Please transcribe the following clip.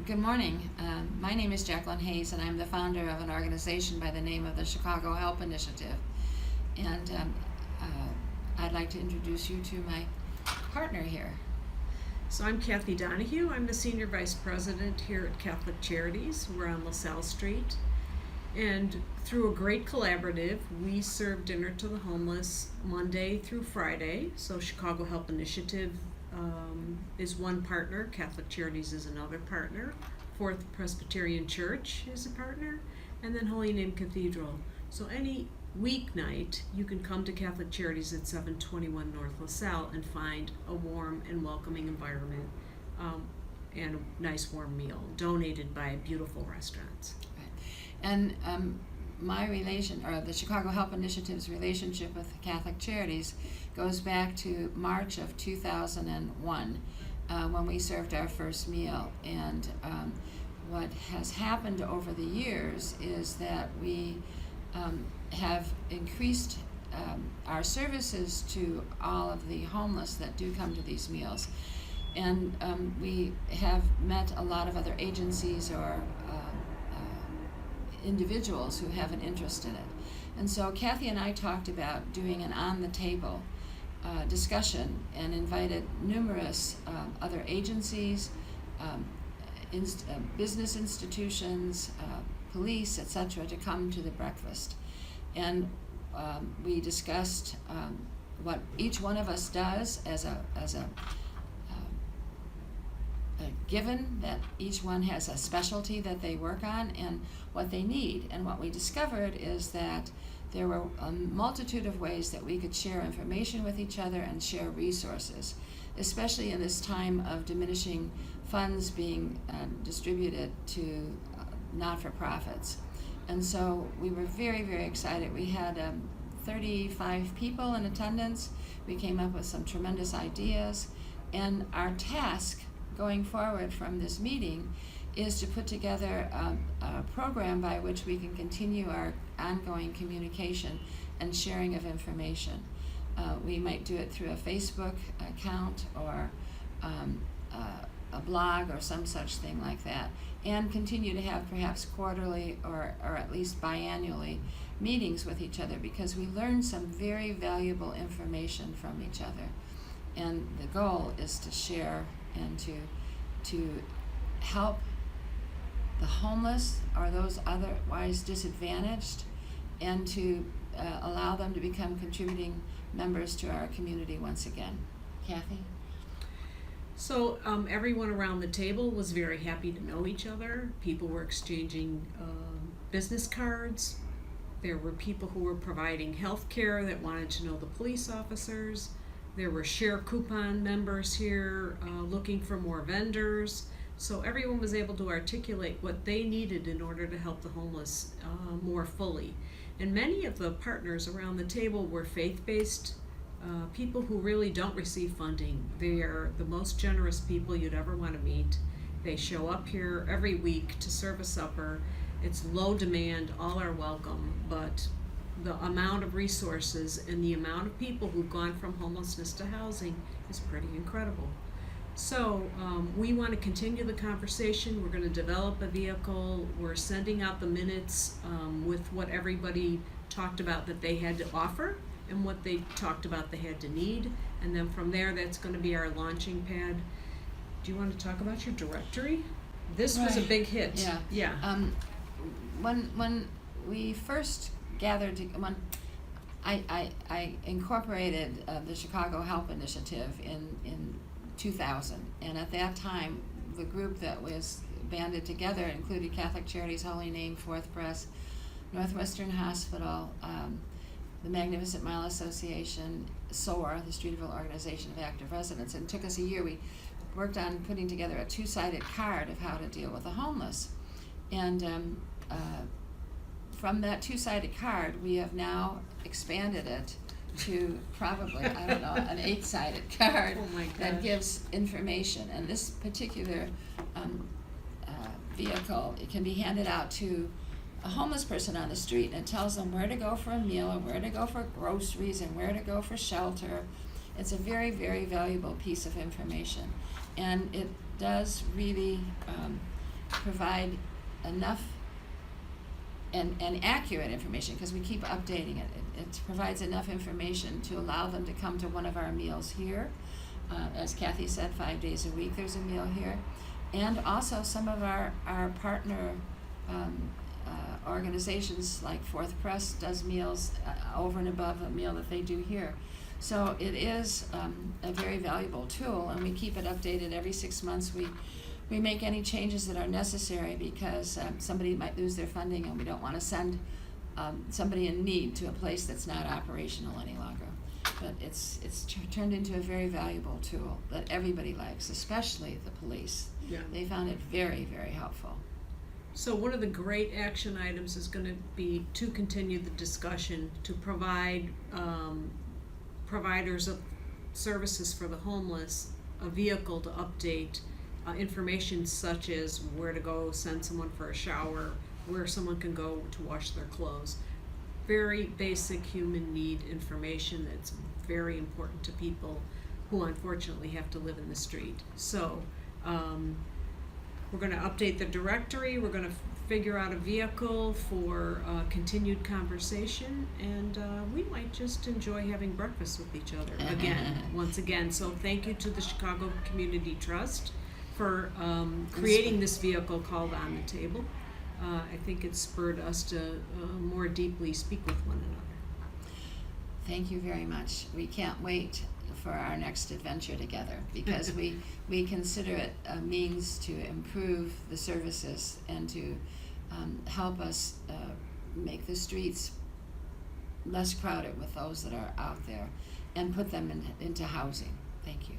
Good morning. My name is Jacqueline Hayes, and I'm the founder of an organization by the name of the Chicago Help Initiative. And I'd like to introduce you to my partner here. So I'm Kathy Donahue. I'm the Senior Vice President here at Catholic Charities. We're on LaSalle Street. And through a great collaborative, we serve dinner to the homeless Monday through Friday. So Chicago Help Initiative is one partner. Catholic Charities is another partner. Fourth Presbyterian Church is a partner. And then Holy Name Cathedral. So any weeknight, you can come to Catholic Charities at 721 North LaSalle and find a warm and welcoming environment and a nice warm meal donated by beautiful restaurants. Right. And the Chicago Help Initiative's relationship with Catholic Charities goes back to March of 2001 when we served our first meal. And what has happened over the years is that we have increased our services to all of the homeless that do come to these meals. And we have met a lot of other agencies or individuals who have an interest in it. And so Kathy and I talked about doing an on-the-table discussion and invited numerous other agencies, business institutions, police, etc., to come to the breakfast. And we discussed what each one of us does as a given that each one has a specialty that they work on and what they need. And what we discovered is that there were a multitude of ways that we could share information with each other and share resources, especially in this time of diminishing funds being distributed to not-for-profits. And so we were very, very excited. We had 35 people in attendance. We came up with some tremendous ideas. And our task going forward from this meeting is to put together a program by which we can continue our ongoing communication and sharing of information. We might do it through a Facebook account or a blog or some such thing like that, and continue to have perhaps quarterly or at least biannually meetings with each other, because we learn some very valuable information from each other. And the goal is to share and to help the homeless or those otherwise disadvantaged, and to allow them to become contributing members to our community once again. Kathy? So everyone around the table was very happy to know each other. People were exchanging business cards. There were people who were providing health care that wanted to know the police officers. There were share coupon members here looking for more vendors. So everyone was able to articulate what they needed in order to help the homeless more fully. And many of the partners around the table were faith-based people who really don't receive funding. They are the most generous people you'd ever want to meet. They show up here every week to serve a supper. It's low demand, all are welcome, but the amount of resources and the amount of people who've gone from homelessness to housing is pretty incredible. So we want to continue the conversation. We're going to develop a vehicle. We're sending out the minutes with what everybody talked about that they had to offer and what they talked about they had to need. And then from there, that's going to be our launching pad. Do you want to talk about your directory? This was a big hit. Yeah. When we first gathered, when I incorporated the Chicago Help Initiative in 2000, and at that time the group that was banded together included Catholic Charities, Holy Name, Fourth Press, Northwestern Hospital, the Magnificent Mile Association, SOAR, the Streeterville Organization of Active Residents. And it took us a year. We worked on putting together a two-sided card of how to deal with the homeless. And from that two-sided card, we have now expanded it to probably, I don't know, an 8-sided card that gives information. And this particular vehicle, it can be handed out to a homeless person on the street, and it tells them where to go for a meal and where to go for groceries and where to go for shelter. It's a very, very valuable piece of information. And it does really provide enough and accurate information, because we keep updating it. It provides enough information to allow them to come to one of our meals here. As Kathy said, 5 days a week there's a meal here. And also some of our partner organizations like Fourth Press does meals over and above the meal that they do here. So it is a very valuable tool, and we keep it updated every 6 months. We make any changes that are necessary, because somebody might lose their funding and we don't want to send somebody in need to a place that's not operational any longer. But it's turned into a very valuable tool that everybody likes, especially the police. Yeah. They found it very, very helpful. So one of the great action items is going to be to continue the discussion to provide providers of services for the homeless a vehicle to update information such as where to go send someone for a shower, where someone can go to wash their clothes. Very basic human need information that's very important to people who unfortunately have to live in the street. So we're going to update the directory, we're going to figure out a vehicle for continued conversation, and we might just enjoy having breakfast with each other once again. So thank you to the Chicago Community Trust for creating this vehicle called On the Table. I think it spurred us to more deeply speak with one another. Thank you very much. We can't wait for our next adventure together, because we consider it a means to improve the services and to help us make the streets less crowded with those that are out there and put them into housing. Thank you.